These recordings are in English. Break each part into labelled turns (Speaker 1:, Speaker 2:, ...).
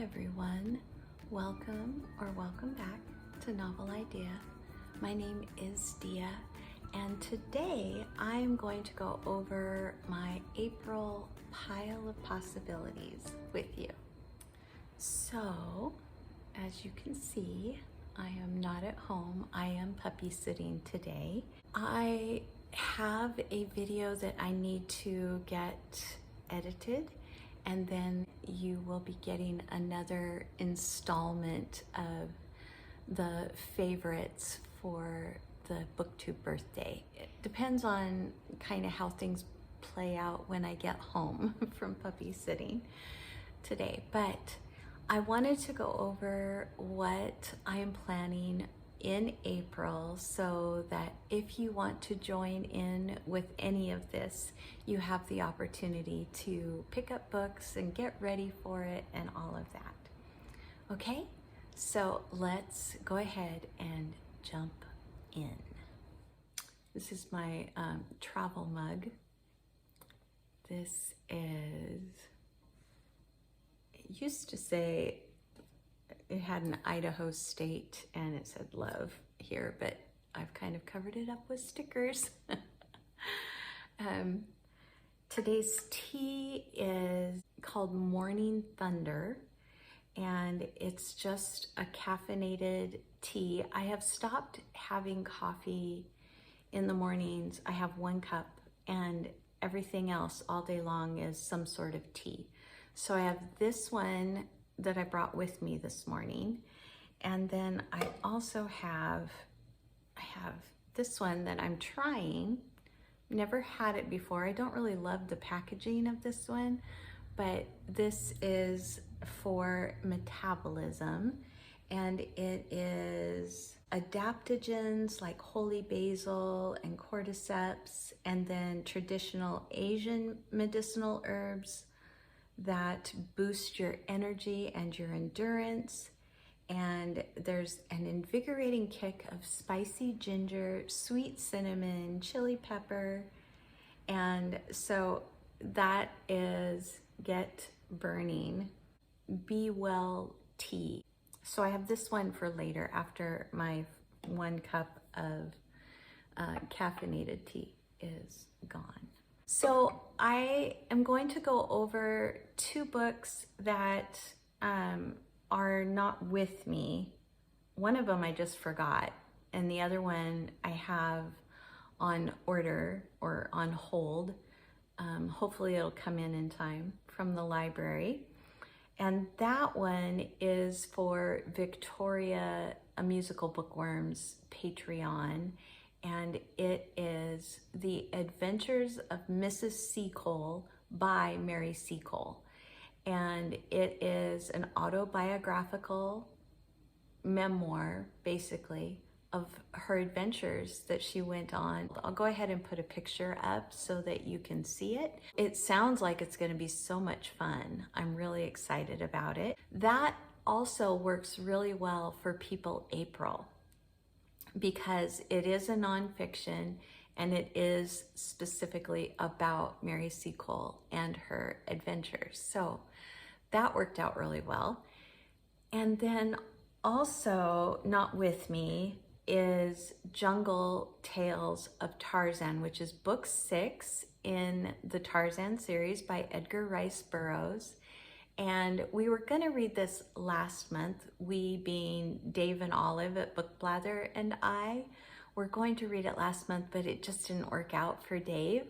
Speaker 1: Hi everyone, welcome back to Novel Idea. My name is Dia, and today I'm going to go over my April pile of possibilities with you. So, as you can see, I am not at home. I am puppy sitting today. I have a video that I need to get edited, and then you will be getting another installment of the favorites for the BookTube birthday. It depends on kind of how things play out when I get home from puppy sitting today. But I wanted to go over what I am planning in April so that if you want to join in with any of this, you have the opportunity to pick up books and get ready for it and all of that. Okay, so let's go ahead and jump in. This is my travel mug. This is, it used to say, it had an Idaho state and it said love here, but I've kind of covered it up with stickers. Today's tea is called Morning Thunder, and it's just a caffeinated tea. I have stopped having coffee in the mornings. I have 1 cup, and everything else all day long is some sort of tea. So I have this one that I brought with me this morning, and then I also have this one that I'm trying. Never had it before. I don't really love the packaging of this one, but this is for metabolism, and it is adaptogens like holy basil and cordyceps, and then traditional Asian medicinal herbs that boost your energy and your endurance. And there's an invigorating kick of spicy ginger, sweet cinnamon, chili pepper. And so that is Get Burning Be Well tea. So I have this one for later after my 1 cup of caffeinated tea is gone. So I am going to go over 2 books that are not with me. One of them I just forgot, and the other one I have on order or on hold. Hopefully it'll come in time from the library. And that one is for Victoria, a Musical Bookworm's Patreon. And it is The Adventures of Mrs. Seacole by Mary Seacole. And it is an autobiographical memoir, basically, of her adventures that she went on. I'll go ahead and put a picture up so that you can see it. It sounds like it's going to be so much fun. I'm really excited about it. That also works really well for People April, because it is a nonfiction and it is specifically about Mary Seacole and her adventures. So that worked out really well. And then also not with me is Jungle Tales of Tarzan, which is book 6 in the Tarzan series by Edgar Rice Burroughs. And we were going to read this last month, we being Dave and Olive at Book Blather and I were going to read it last month, but it just didn't work out for Dave,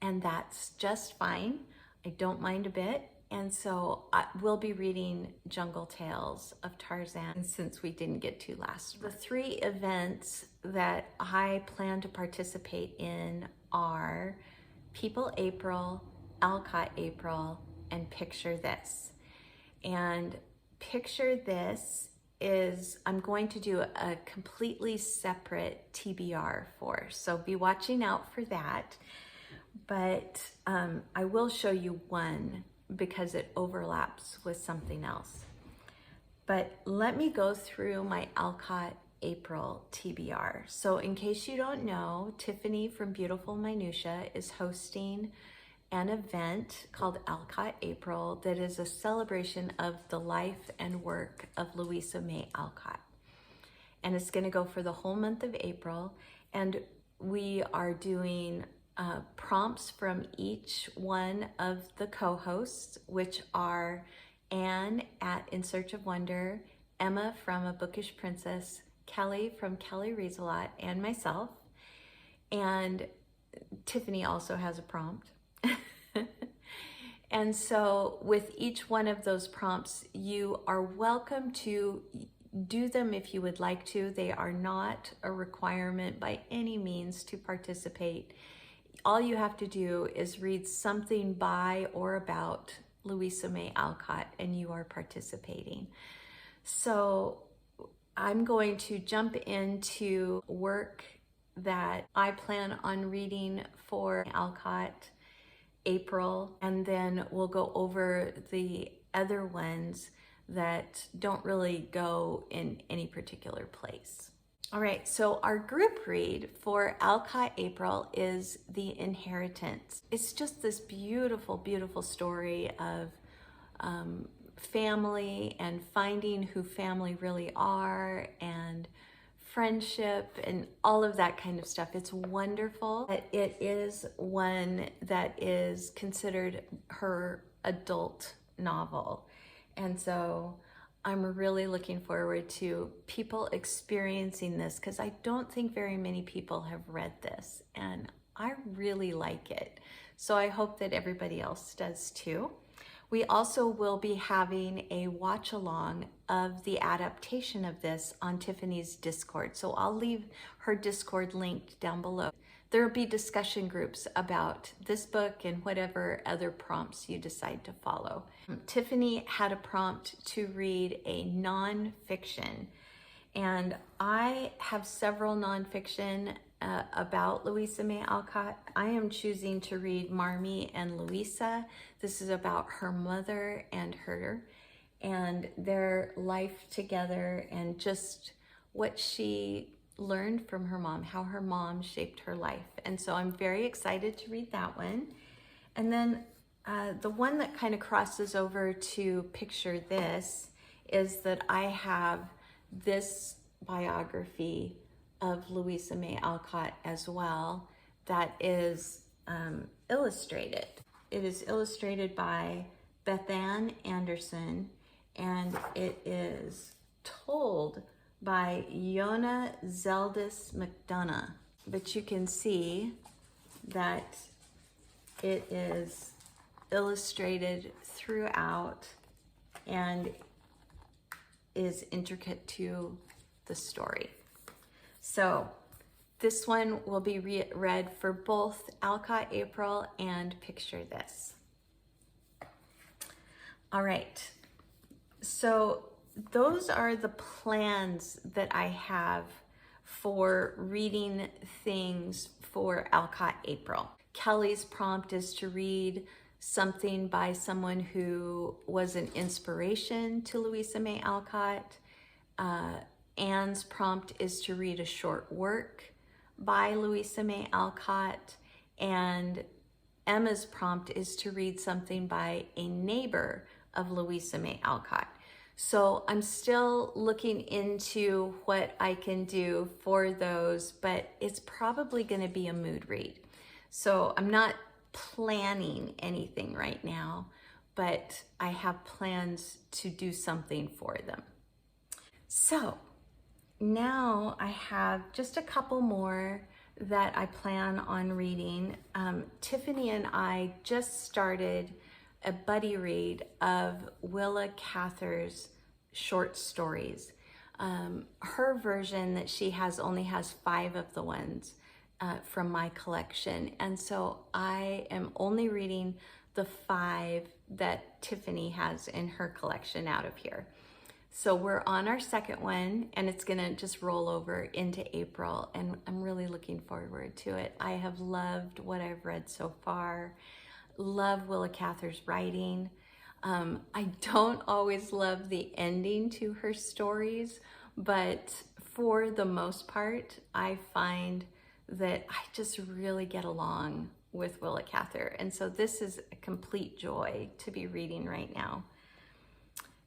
Speaker 1: and that's just fine. I don't mind a bit. And so we'll be reading Jungle Tales of Tarzan since we didn't get to last month. The 3 events that I plan to participate in are People April, Alcott April, and Picture This. And Picture This is, I'm going to do a completely separate TBR for, so be watching out for that. But I will show you one because it overlaps with something else. But let me go through my Alcott April TBR. So in case you don't know, Tiffany from Beautiful Minutia is hosting an event called Alcott April that is a celebration of the life and work of Louisa May Alcott. And it's going to go for the whole month of April. And we are doing prompts from each one of the co-hosts, which are Anne at In Search of Wonder, Emma from A Bookish Princess, Kelly from Kelly Reads a Lot, and myself. And Tiffany also has a prompt. And so with each one of those prompts, you are welcome to do them if you would like to. They are not a requirement by any means to participate. All you have to do is read something by or about Louisa May Alcott and you are participating. So I'm going to jump into work that I plan on reading for Alcott April, and then we'll go over the other ones that don't really go in any particular place. All right, so our group read for Alcott April is The Inheritance. It's just this beautiful, beautiful story of family and finding who family really are and friendship and all of that kind of stuff. It's wonderful. It is one that is considered her adult novel. And so I'm really looking forward to people experiencing this because I don't think very many people have read this and I really like it. So I hope that everybody else does too. We also will be having a watch along of the adaptation of this on Tiffany's Discord. So I'll leave her Discord linked down below. There will be discussion groups about this book and whatever other prompts you decide to follow. Tiffany had a prompt to read a nonfiction, and I have several nonfiction about Louisa May Alcott. I am choosing to read Marmee and Louisa. This is about her mother and her and their life together and just what she learned from her mom, how her mom shaped her life. And so I'm very excited to read that one. And then the one that kind of crosses over to Picture This is that I have this biography of Louisa May Alcott as well that is illustrated. It is illustrated by Bethann Anderson and it is told by Yona Zeldis McDonough. But you can see that it is illustrated throughout and is intricate to the story. So this one will be read for both Alcott April and Picture This. All right, so those are the plans that I have for reading things for Alcott April. Kelly's prompt is to read something by someone who was an inspiration to Louisa May Alcott. Anne's prompt is to read a short work by Louisa May Alcott, and Emma's prompt is to read something by a neighbor of Louisa May Alcott. So I'm still looking into what I can do for those, but it's probably going to be a mood read. So I'm not planning anything right now, but I have plans to do something for them. So now I have just a couple more that I plan on reading. Tiffany and I just started a buddy read of Willa Cather's short stories. Her version that she has only has 5 of the ones from my collection. And so I am only reading the 5 that Tiffany has in her collection out of here. So we're on our second one and it's gonna just roll over into April and I'm really looking forward to it. I have loved what I've read so far. Love Willa Cather's writing. I don't always love the ending to her stories, but for the most part, I find that I just really get along with Willa Cather. And so this is a complete joy to be reading right now.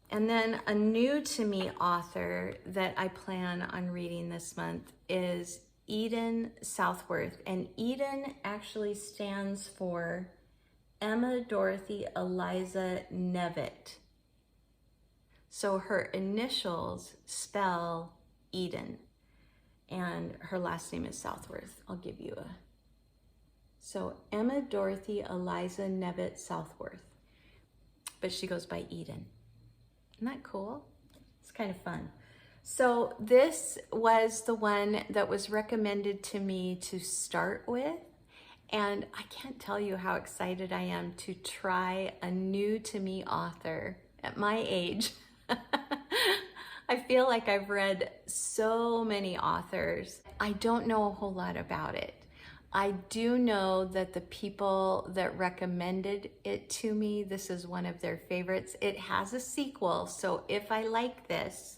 Speaker 1: And then a new to me author that I plan on reading this month is Eden Southworth. And Eden actually stands for Emma Dorothy Eliza Nevitt. So her initials spell Eden, and her last name is Southworth. I'll give you a... So Emma Dorothy Eliza Nevitt Southworth, but she goes by Eden. Isn't that cool? It's kind of fun. So this was the one that was recommended to me to start with. And I can't tell you how excited I am to try a new to me author at my age. I feel like I've read so many authors. I don't know a whole lot about it. I do know that the people that recommended it to me, this is one of their favorites. It has a sequel, so if I like this,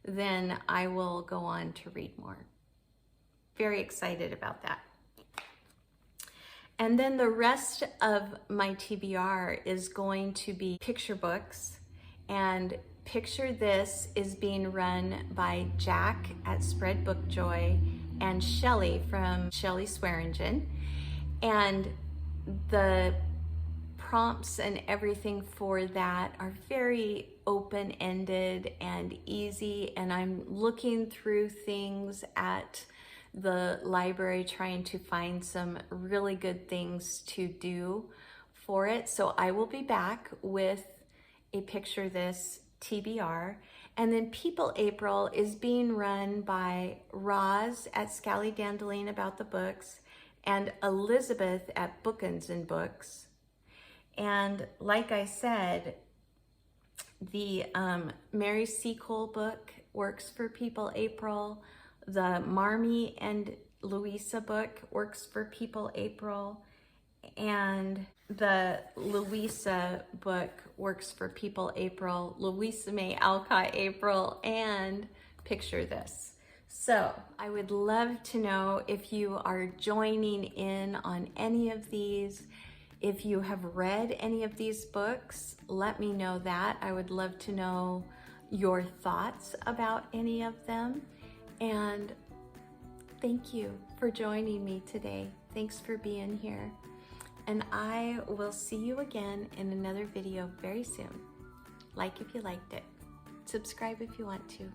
Speaker 1: then I will go on to read more. Very excited about that. And then the rest of my TBR is going to be picture books, and Picture This is being run by Jack at Spread Book Joy and Shelly from Shelly Swearingen. And the prompts and everything for that are very open-ended and easy. And I'm looking through things at the library trying to find some really good things to do for it. So I will be back with a Picture This TBR. And then People April is being run by Roz at Scally Dandelion About the Books and Elizabeth at Bookends and Books. And like I said, the Mary Seacole book works for People April. The Marmee and Louisa book works for People April. And the Louisa book works for People April, Louisa May Alcott April, and Picture This. So I would love to know if you are joining in on any of these. If you have read any of these books, let me know that. I would love to know your thoughts about any of them. And thank you for joining me today. Thanks for being here. And I will see you again in another video very soon. Like if you liked it. Subscribe if you want to.